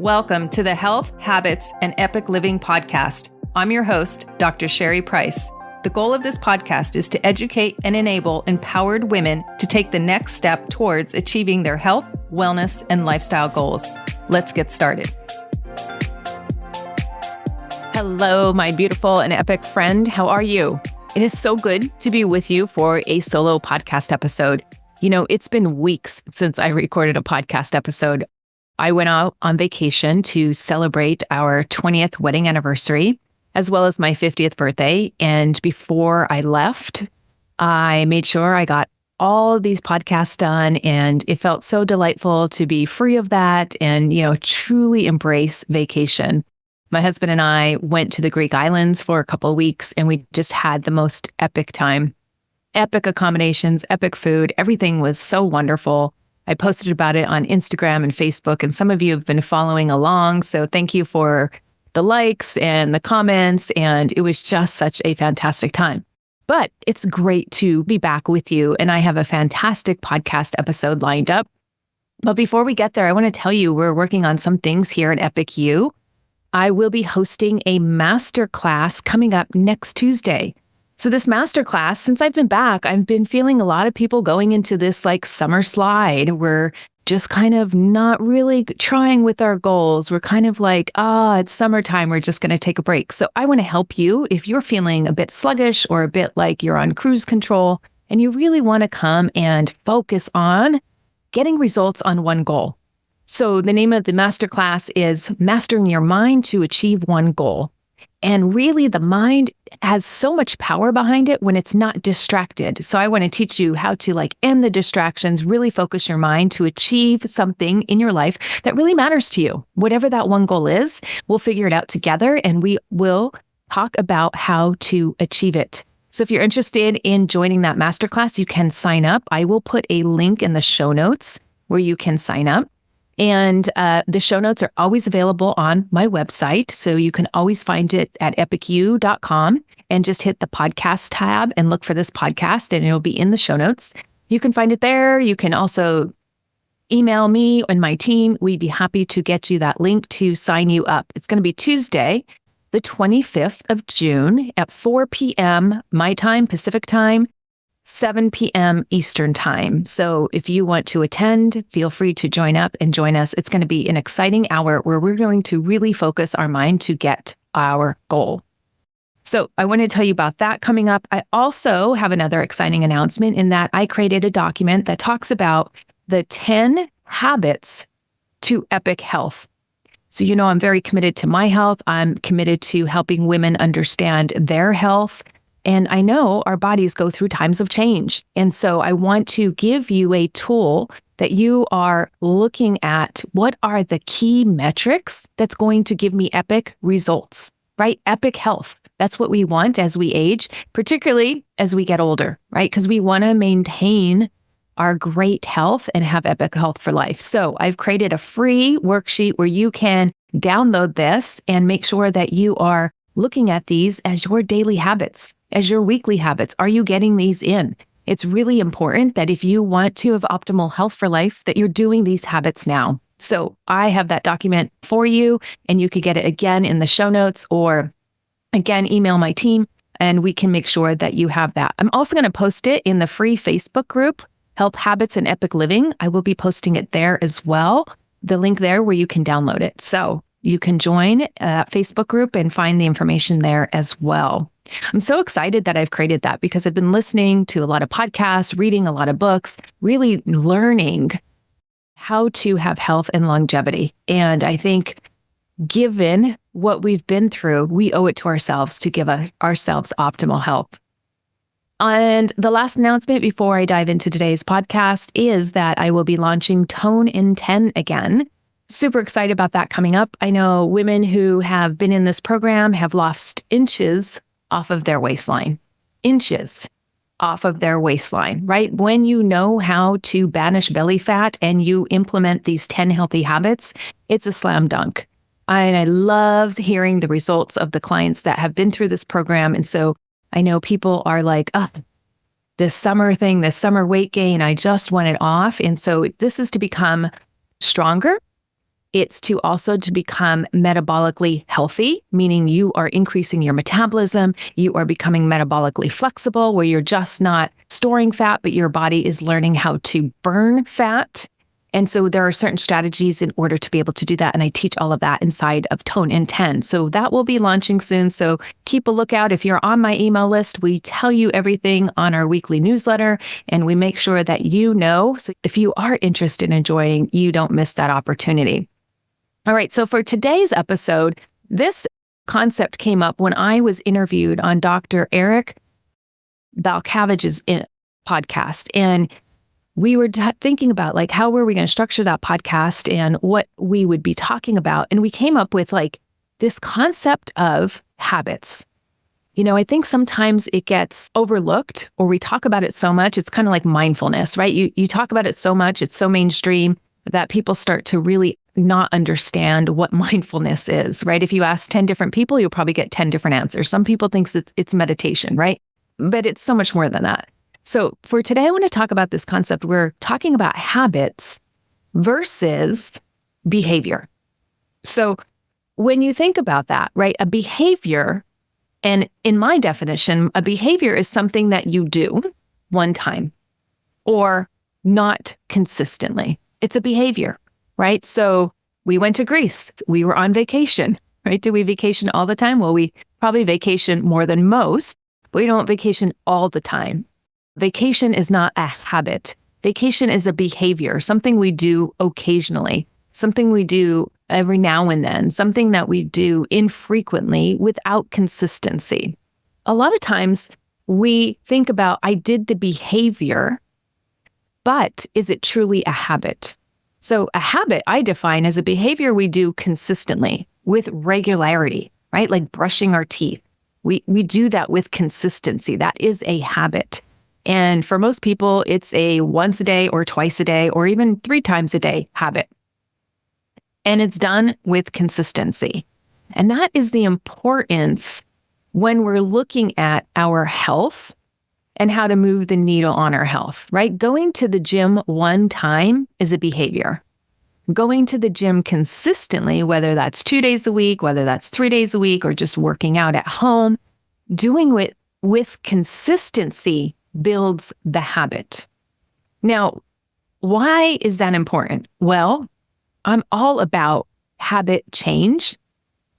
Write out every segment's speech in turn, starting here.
Welcome to the Health, Habits, and Epic Living podcast. I'm your host, Dr. Sherry Price. The goal of this podcast is to educate and enable empowered women to take the next step towards achieving their health, wellness, and lifestyle goals. Let's get started. Hello, my beautiful and epic friend. How are you? It is so good to be with you for a solo podcast episode. You know, it's been weeks since I recorded a podcast episode. I went out on vacation to celebrate our 20th wedding anniversary, as well as my 50th birthday. And before I left, I made sure I got all these podcasts done. And it felt so delightful to be free of that and, truly embrace vacation. My husband and I went to the Greek islands for a couple of weeks, and we just had the most epic time. Epic accommodations, epic food. Everything was so wonderful. I posted about it on Instagram and Facebook, and some of you have been following along. So thank you for the likes and the comments. And it was just such a fantastic time. But it's great to be back with you. And I have a fantastic podcast episode lined up. But before we get there, I want to tell you we're working on some things here at Epic U. I will be hosting a masterclass coming up next Tuesday. So this masterclass, since I've been back, I've been feeling a lot of people going into this summer slide. We're just kind of not really trying with our goals. We're kind of it's summertime. We're just going to take a break. So I want to help you if you're feeling a bit sluggish or a bit like you're on cruise control and you really want to come and focus on getting results on one goal. So the name of the masterclass is Mastering Your Mind to Achieve One Goal. And really, the mind has so much power behind it when it's not distracted. So I want to teach you how to end the distractions, really focus your mind to achieve something in your life that really matters to you. Whatever that one goal is, we'll figure it out together and we will talk about how to achieve it. So if you're interested in joining that masterclass, you can sign up. I will put a link in the show notes where you can sign up. And the show notes are always available on my website. So you can always find it at epicu.com and just hit the podcast tab and look for this podcast and it'll be in the show notes. You can find it there. You can also email me and my team. We'd be happy to get you that link to sign you up. It's going to be Tuesday, the 25th of June at 4 p.m. my time, Pacific time, 7 p.m. Eastern time. So if you want to attend, feel free to join up and join us. It's going to be an exciting hour where we're going to really focus our mind to get our goal. So I want to tell you about that coming up. I also have another exciting announcement in that I created a document that talks about the 10 habits to epic health. So, I'm very committed to my health. I'm committed to helping women understand their health. And I know our bodies go through times of change. And so I want to give you a tool that you are looking at. What are the key metrics that's going to give me epic results, right? Epic health. That's what we want as we age, particularly as we get older, right? Because we want to maintain our great health and have epic health for life. So I've created a free worksheet where you can download this and make sure that you are looking at these as your daily habits, as your weekly habits. Are you getting these in? It's really important that if you want to have optimal health for life, that you're doing these habits now. So I have that document for you, and you could get it again in the show notes, or again, email my team, and we can make sure that you have that. I'm also going to post it in the free Facebook group, Health Habits and Epic Living. I will be posting it there as well, the link there where you can download it. So you can join that Facebook group and find the information there as well. I'm so excited that I've created that because I've been listening to a lot of podcasts, reading a lot of books, really learning how to have health and longevity. And I think given what we've been through, we owe it to ourselves to give ourselves optimal health. And the last announcement before I dive into today's podcast is that I will be launching Tone in 10 again. Super excited about that coming up. I know women who have been in this program have lost inches off of their waistline. Inches off of their waistline, right? When you know how to banish belly fat and you implement these 10 healthy habits, it's a slam dunk. And I love hearing the results of the clients that have been through this program. And so I know people are like, this summer thing, this summer weight gain, I just want it off. And so this is to become stronger It's to also to become metabolically healthy, meaning you are increasing your metabolism. You are becoming metabolically flexible, where you're just not storing fat, but your body is learning how to burn fat. And so there are certain strategies in order to be able to do that. And I teach all of that inside of Tone in 10. So that will be launching soon. So keep a lookout. If you're on my email list, we tell you everything on our weekly newsletter, and we make sure that you know. So if you are interested in joining, you don't miss that opportunity. All right. So for today's episode, this concept came up when I was interviewed on Dr. Eric Balcavige's podcast. And we were thinking about like, how were we going to structure that podcast and what we would be talking about. And we came up with like this concept of habits. I think sometimes it gets overlooked, or we talk about it so much. It's kind of like mindfulness, right? You talk about it so much, it's so mainstream that people start to really not understand what mindfulness is, right? If you ask 10 different people, you'll probably get 10 different answers. Some people think it's meditation, right? But it's so much more than that. So for today, I want to talk about this concept. We're talking about habits versus behavior. So when you think about that, right, a behavior, and in my definition, a behavior is something that you do one time or not consistently. It's a behavior, right? So we went to Greece. We were on vacation, right? Do we vacation all the time? Well, we probably vacation more than most, but we don't vacation all the time. Vacation is not a habit. Vacation is a behavior, something we do occasionally, something we do every now and then, something that we do infrequently without consistency. A lot of times we think about, I did the behavior, but is it truly a habit? So a habit I define as a behavior we do consistently with regularity, right? Like brushing our teeth. We do that with consistency. That is a habit. And for most people, it's a once a day or twice a day or even 3 times a day habit. And it's done with consistency. And that is the importance when we're looking at our health and how to move the needle on our health, right? Going to the gym one time is a behavior. Going to the gym consistently, whether that's 2 days a week, whether that's 3 days a week, or just working out at home, doing it with consistency builds the habit. Now, why is that important? Well, I'm all about habit change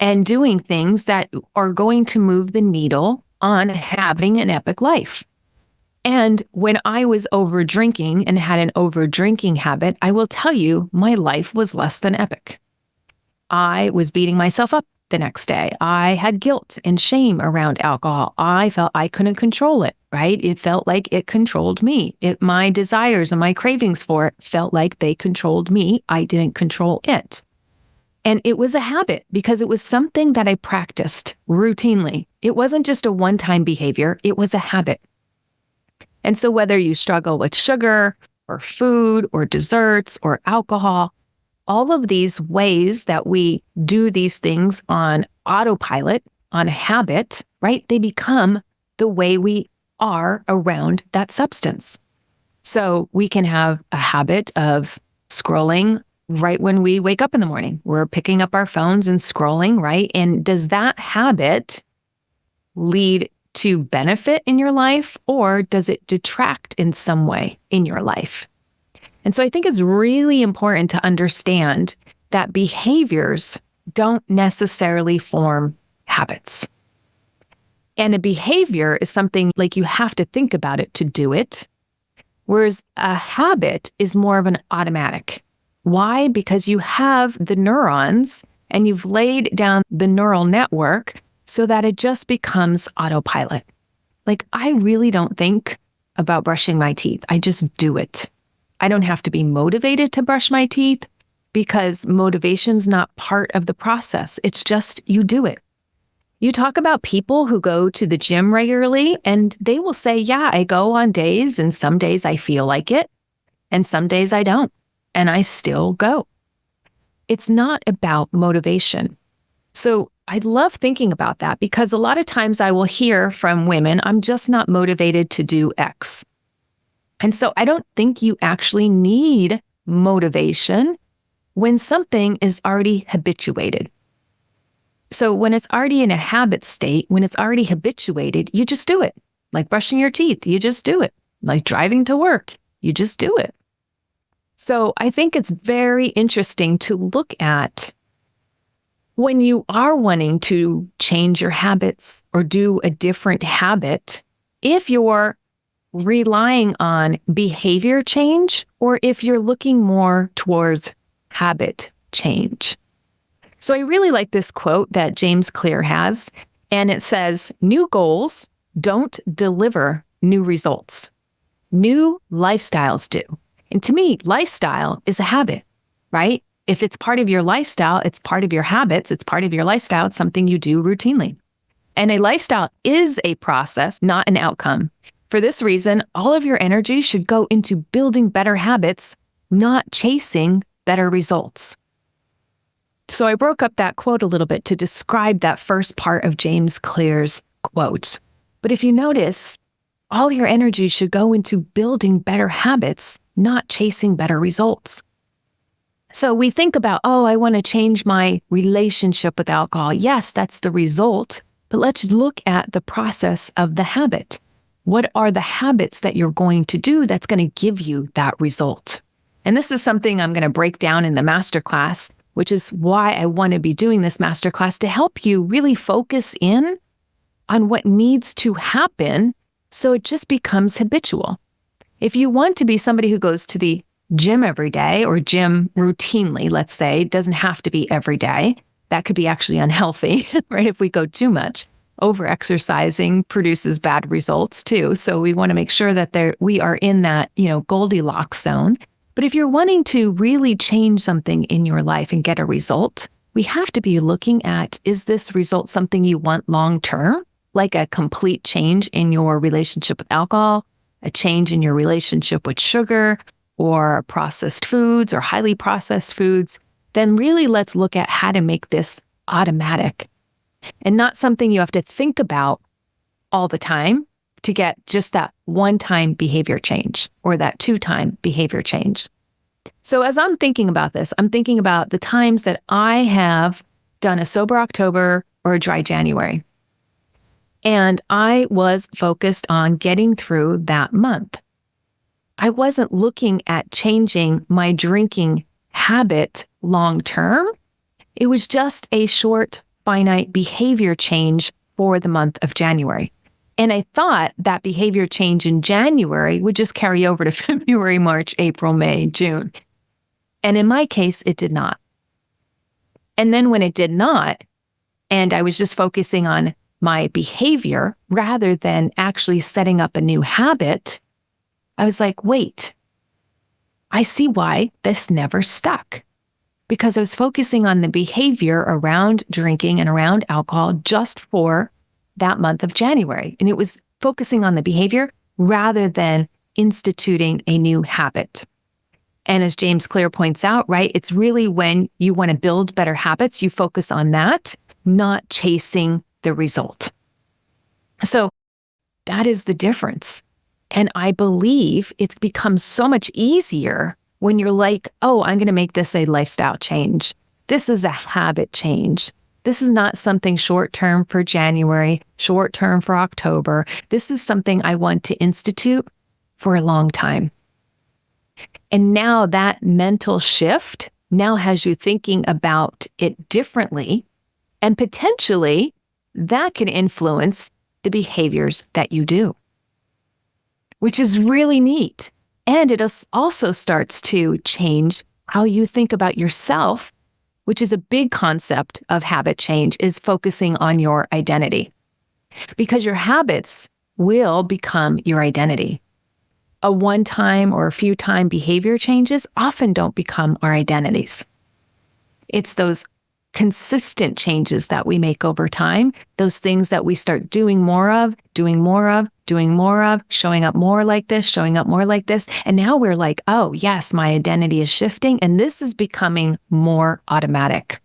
and doing things that are going to move the needle on having an epic life. And when I was over drinking and had an over drinking habit, I will tell you, my life was less than epic. I was beating myself up the next day. I had guilt and shame around alcohol. I felt I couldn't control it, right? It felt like it controlled me. My desires and my cravings for it felt like they controlled me. I didn't control it. And it was a habit because it was something that I practiced routinely. It wasn't just a one-time behavior. It was a habit. And so whether you struggle with sugar or food or desserts or alcohol, all of these ways that we do these things on autopilot, on habit, right? They become the way we are around that substance. So we can have a habit of scrolling right when we wake up in the morning. We're picking up our phones and scrolling, right? And does that habit lead to benefit in your life, or does it detract in some way in your life? And so I think it's really important to understand that behaviors don't necessarily form habits. And a behavior is something like you have to think about it to do it, whereas a habit is more of an automatic. Why? Because you have the neurons and you've laid down the neural network so that it just becomes autopilot. Like, I really don't think about brushing my teeth. I just do it. I don't have to be motivated to brush my teeth because motivation's not part of the process. It's just you do it. You talk about people who go to the gym regularly and they will say, yeah, I go on days and some days I feel like it and some days I don't, and I still go. It's not about motivation. So I love thinking about that because a lot of times I will hear from women, I'm just not motivated to do X. And so I don't think you actually need motivation when something is already habituated. So when it's already in a habit state, when it's already habituated, you just do it. Like brushing your teeth, you just do it. Like driving to work, you just do it. So I think it's very interesting to look at when you are wanting to change your habits or do a different habit, if you're relying on behavior change or if you're looking more towards habit change. So I really like this quote that James Clear has, and it says, "New goals don't deliver new results. New lifestyles do." And to me, lifestyle is a habit, right? If it's part of your lifestyle, it's part of your habits, it's part of your lifestyle, it's something you do routinely. And a lifestyle is a process, not an outcome. For this reason, all of your energy should go into building better habits, not chasing better results. So I broke up that quote a little bit to describe that first part of James Clear's quote. But if you notice, all your energy should go into building better habits, not chasing better results. So we think about, I want to change my relationship with alcohol. Yes, that's the result, but let's look at the process of the habit. What are the habits that you're going to do that's going to give you that result? And this is something I'm going to break down in the masterclass, which is why I want to be doing this masterclass, to help you really focus in on what needs to happen so it just becomes habitual. If you want to be somebody who goes to the gym every day or gym routinely, let's say, it doesn't have to be every day. That could be actually unhealthy, right? If we go too much. Over-exercising produces bad results too. So we want to make sure that we are in that, Goldilocks zone. But if you're wanting to really change something in your life and get a result, we have to be looking at, is this result something you want long-term? Like a complete change in your relationship with alcohol, a change in your relationship with sugar, or processed foods or highly processed foods, then really let's look at how to make this automatic and not something you have to think about all the time to get just that one-time behavior change or that two-time behavior change. So as I'm thinking about this, I'm thinking about the times that I have done a sober October or a dry January. And I was focused on getting through that month. I wasn't looking at changing my drinking habit long-term. It was just a short, finite behavior change for the month of January. And I thought that behavior change in January would just carry over to February, March, April, May, June. And in my case, it did not. And then when it did not, and I was just focusing on my behavior rather than actually setting up a new habit, I was like, wait, I see why this never stuck. Because I was focusing on the behavior around drinking and around alcohol just for that month of January. And it was focusing on the behavior rather than instituting a new habit. And as James Clear points out, right, it's really when you want to build better habits, you focus on that, not chasing the result. So that is the difference. And I believe it's become so much easier when you're like, I'm going to make this a lifestyle change. This is a habit change. This is not something short-term for January, short-term for October. This is something I want to institute for a long time. And now that mental shift now has you thinking about it differently, and potentially that can influence the behaviors that you do, which is really neat. And it also starts to change how you think about yourself, which is a big concept of habit change, is focusing on your identity. Because your habits will become your identity. A one-time or a few-time behavior changes often don't become our identities. It's those consistent changes that we make over time, those things that we start doing more of, showing up more like this. And now we're like, oh, yes, my identity is shifting and this is becoming more automatic.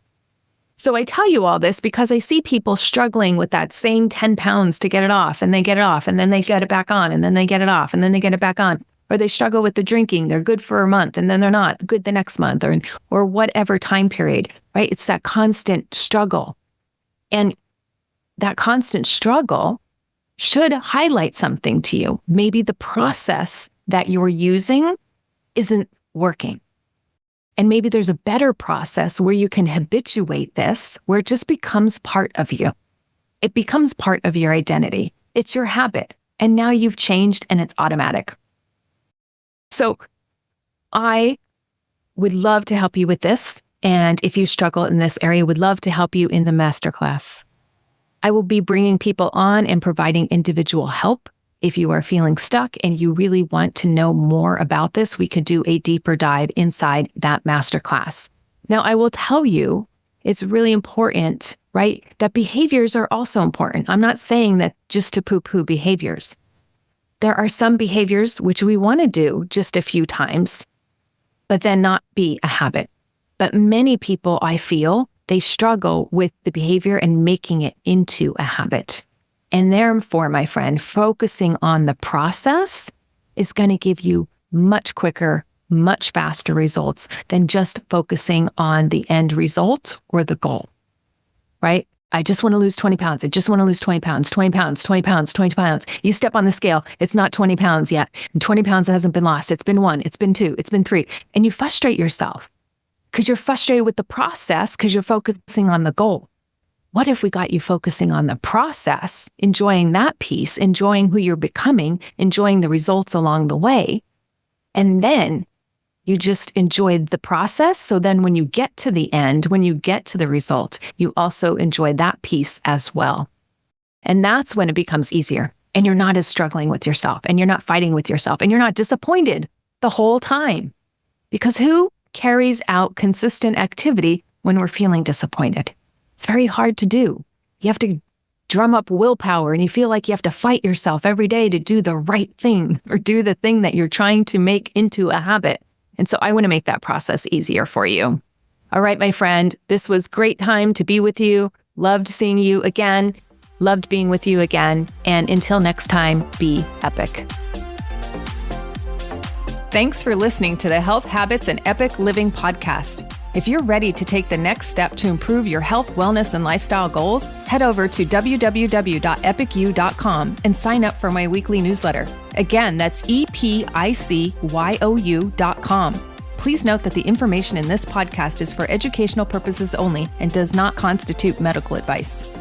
So I tell you all this because I see people struggling with that same 10 pounds to get it off, and they get it off, and then they get it back on, and then they get it off, and then they get it back on. or they struggle with the drinking. They're good for a month and then they're not good the next month, or whatever time period, right? It's that constant struggle. And that constant struggle should highlight something to you. Maybe the process that you're using isn't working. And maybe there's a better process where you can habituate this, where it just becomes part of you. It becomes part of your identity. It's your habit. And now you've changed and it's automatic. So I would love to help you with this. And if you struggle in this area, would love to help you in the masterclass. I will be bringing people on and providing individual help. If you are feeling stuck and you really want to know more about this, we could do a deeper dive inside that masterclass. Now, I will tell you, it's really important, right, that behaviors are also important. I'm not saying that just to poo-poo behaviors. There are some behaviors which we want to do just a few times, but then not be a habit. But many people, I feel, they struggle with the behavior and making it into a habit. And therefore, my friend, focusing on the process is going to give you much quicker, much faster results than just focusing on the end result or the goal, right? I just want to lose 20 pounds. I just want to lose 20 pounds, 20 pounds, 20 pounds, 20 pounds. You step on the scale, it's not 20 pounds yet. And 20 pounds hasn't been lost. It's been 1, it's been 2, it's been 3. And you frustrate yourself because you're frustrated with the process because you're focusing on the goal. What if we got you focusing on the process, enjoying that piece, enjoying who you're becoming, enjoying the results along the way, and then you just enjoyed the process. So then when you get to the end, when you get to the result, you also enjoy that piece as well. And that's when it becomes easier and you're not as struggling with yourself and you're not fighting with yourself and you're not disappointed the whole time. Because who carries out consistent activity when we're feeling disappointed? It's very hard to do. You have to drum up willpower and you feel like you have to fight yourself every day to do the right thing or do the thing that you're trying to make into a habit. And so I want to make that process easier for you. All right, my friend, this was great time to be with you. Loved seeing you again. Loved being with you again. And until next time, be epic. Thanks for listening to the Health Habits and Epic Living podcast. If you're ready to take the next step to improve your health, wellness, and lifestyle goals, head over to www.epicyou.com and sign up for my weekly newsletter. Again, that's EPICYOU.com. Please note that the information in this podcast is for educational purposes only and does not constitute medical advice.